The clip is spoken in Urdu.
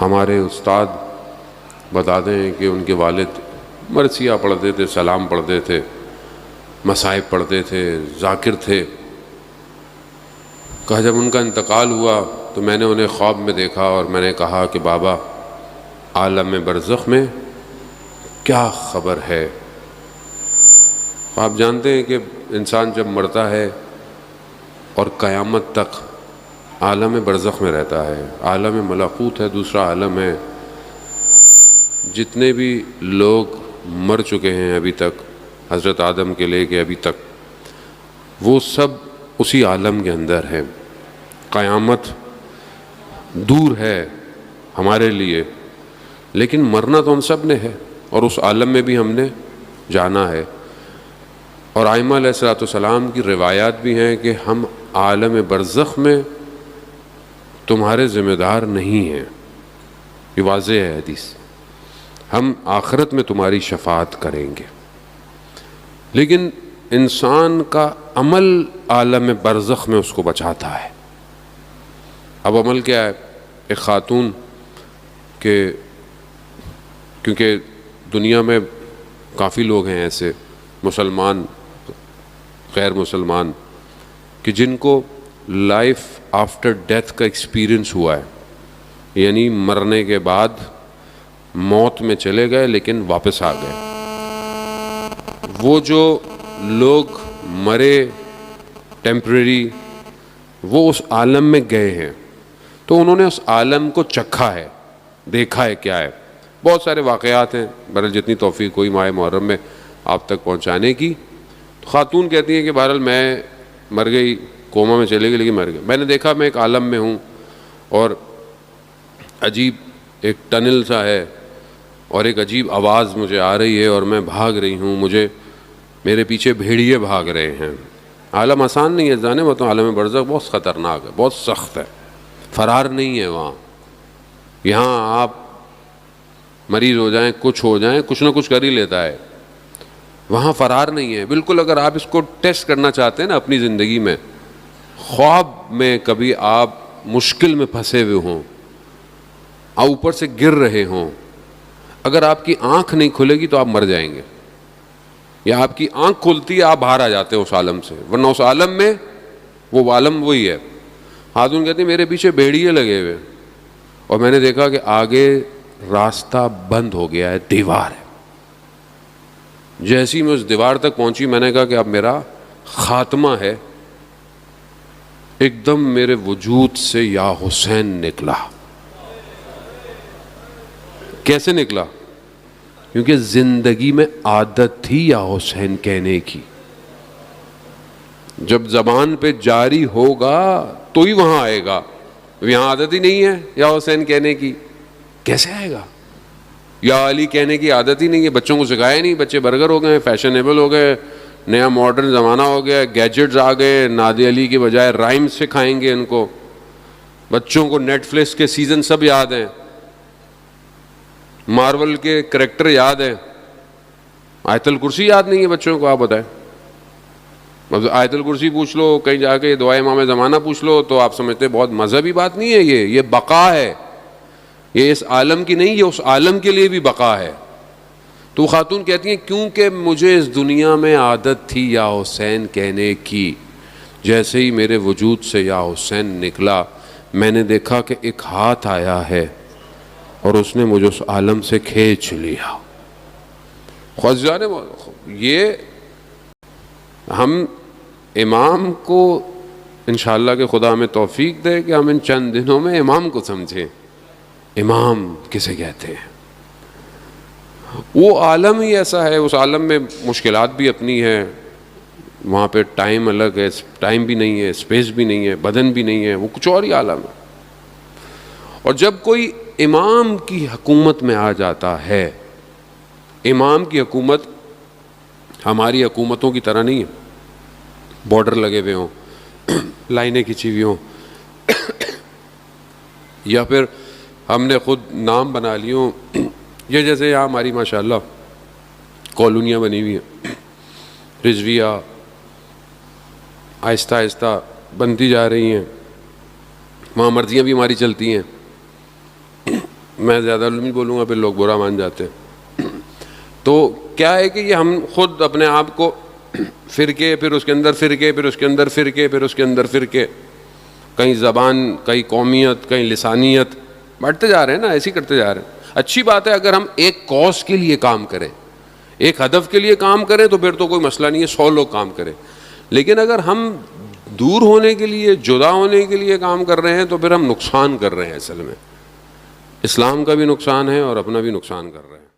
ہمارے استاد بتاتے ہیں کہ ان کے والد مرثیہ پڑھتے تھے، سلام پڑھتے تھے، مصائب پڑھتے تھے، ذاکر تھے. کہا جب ان کا انتقال ہوا تو میں نے انہیں خواب میں دیکھا اور میں نے کہا کہ بابا عالم برزخ میں کیا خبر ہے؟ آپ جانتے ہیں کہ انسان جب مرتا ہے اور قیامت تک عالم برزخ میں رہتا ہے، عالم ملکوت ہے، دوسرا عالم ہے. جتنے بھی لوگ مر چکے ہیں ابھی تک، حضرت آدم کے لے کے ابھی تک، وہ سب اسی عالم کے اندر ہیں. قیامت دور ہے ہمارے لیے، لیکن مرنا تو ہم سب نے ہے اور اس عالم میں بھی ہم نے جانا ہے. اور ائمہ علیہ الصلوۃ والسلام کی روایات بھی ہیں کہ ہم عالم برزخ میں تمہارے ذمہ دار نہیں ہیں. یہ واضح ہے حدیث. ہم آخرت میں تمہاری شفاعت کریں گے. لیکن انسان کا عمل عالم برزخ میں اس کو بچاتا ہے. اب عمل کیا ہے؟ ایک خاتون کہ کیونکہ دنیا میں کافی لوگ ہیں ایسے، مسلمان غیر مسلمان، کہ جن کو لائف آفٹر ڈیتھ کا ایکسپیرئنس ہوا ہے، یعنی مرنے کے بعد موت میں چلے گئے لیکن واپس آ گئے. وہ جو لوگ مرے ٹیمپریری، وہ اس عالم میں گئے ہیں تو انہوں نے اس عالم کو چکھا ہے، دیکھا ہے کیا ہے. بہت سارے واقعات ہیں، بہرحال جتنی توفیق کوئی ماہ محرم میں آپ تک پہنچانے کی. تو خاتون کہتی ہیں کہ بہرحال میں مر گئی، کوما میں چلے گئی لیکن مر گئی. میں نے دیکھا میں ایک عالم میں ہوں اور عجیب ایک ٹنل سا ہے اور ایک عجیب آواز مجھے آ رہی ہے اور میں بھاگ رہی ہوں، میرے پیچھے بھیڑیے بھاگ رہے ہیں. عالم آسان نہیں ہے جانے، وہ تو عالم برزخ بہت خطرناک ہے، بہت سخت ہے. فرار نہیں ہے وہاں. یہاں آپ مریض ہو جائیں، کچھ ہو جائیں، کچھ نہ کچھ کر ہی لیتا ہے. وہاں فرار نہیں ہے بالکل. اگر آپ اس کو ٹیسٹ کرنا چاہتے ہیں نا اپنی زندگی میں، خواب میں کبھی آپ مشکل میں پھنسے ہوئے ہوں، اوپر سے گر رہے ہوں، اگر آپ کی آنکھ نہیں کھلے گی تو آپ مر جائیں گے. یا آپ کی آنکھ کھلتی ہے آپ باہر آ جاتے ہیں اس عالم سے، ورنہ اس عالم میں وہ عالم وہی ہے. خاتون کہتی ہیں میرے پیچھے بھیڑیے لگے ہوئے اور میں نے دیکھا کہ آگے راستہ بند ہو گیا ہے، دیوار ہے. جیسی میں اس دیوار تک پہنچی میں نے کہا کہ اب میرا خاتمہ ہے. ایک دم میرے وجود سے یا حسین نکلا. کیسے نکلا؟ کیونکہ زندگی میں عادت تھی یا حسین کہنے کی. جب زبان پہ جاری ہوگا تو ہی وہاں آئے گا. یہاں عادت ہی نہیں ہے یا حسین کہنے کی، کیسے آئے گا؟ یا علی کہنے کی عادت ہی نہیں ہے، بچوں کو سکھایا نہیں، بچے برگر ہو گئے، فیشنیبل ہو گئے، نیا ماڈرن زمانہ ہو گیا، گیجٹس آ گئے، نادی علی کے بجائے رائم سکھائیں گے ان کو. بچوں کو نیٹ فلکس کے سیزن سب یاد ہیں، مارول کے کریکٹر یاد ہیں، آیت الکرسی یاد نہیں ہے بچوں کو. آپ بتائیں، آیت الکرسی پوچھ لو، کہیں جا کے دعائے امام زمانہ پوچھ لو تو آپ سمجھتے بہت مذہبی بات نہیں ہے. یہ بقا ہے، یہ اس عالم کی نہیں، یہ اس عالم کے لیے بھی بقا ہے. تو خاتون کہتی ہیں کیونکہ مجھے اس دنیا میں عادت تھی یا حسین کہنے کی، جیسے ہی میرے وجود سے یا حسین نکلا میں نے دیکھا کہ ایک ہاتھ آیا ہے اور اس نے مجھے اس عالم سے کھینچ لیا. خوشجانے یہ ہم امام کو انشاءاللہ کہ خدا ہمیں توفیق دے کہ ہم ان چند دنوں میں امام کو سمجھیں. امام کسے کہتے ہیں؟ وہ عالم ہی ایسا ہے. اس عالم میں مشکلات بھی اپنی ہیں، وہاں پہ ٹائم الگ ہے، ٹائم بھی نہیں ہے، اسپیس بھی نہیں ہے، بدن بھی نہیں ہے، وہ کچھ اور ہی عالم ہے. اور جب کوئی امام کی حکومت میں آ جاتا ہے، امام کی حکومت ہماری حکومتوں کی طرح نہیں ہے، بارڈر لگے ہوئے ہوں، لائنیں کھینچی ہوئی ہوں، یا پھر ہم نے خود نام بنا لی ہوں. یہ جیسے یہاں ہماری ماشاءاللہ کالونیاں بنی ہوئی ہیں، رضویہ آہستہ آہستہ بنتی جا رہی ہیں، وہاں مرضیاں بھی ہماری چلتی ہیں. میں زیادہ نہیں بولوں گا، پھر لوگ برا مان جاتے ہیں. تو کیا ہے کہ یہ ہم خود اپنے آپ کو فرقے، پھر اس کے اندر فرقے، پھر اس کے اندر فرقے، پھر اس کے اندر فرقے، کہیں زبان، کہیں قومیت، کہیں لسانیت، بڑھتے جا رہے ہیں نا، ایسے ہی کرتے جا رہے ہیں. اچھی بات ہے اگر ہم ایک کاز کے لیے کام کریں، ایک ہدف کے لیے کام کریں تو پھر تو کوئی مسئلہ نہیں ہے، 100 لوگ کام کریں. لیکن اگر ہم دور ہونے کے لیے، جدا ہونے کے لیے کام کر رہے ہیں تو پھر ہم نقصان کر رہے ہیں. اصل میں اسلام کا بھی نقصان ہے اور اپنا بھی نقصان کر رہے ہیں.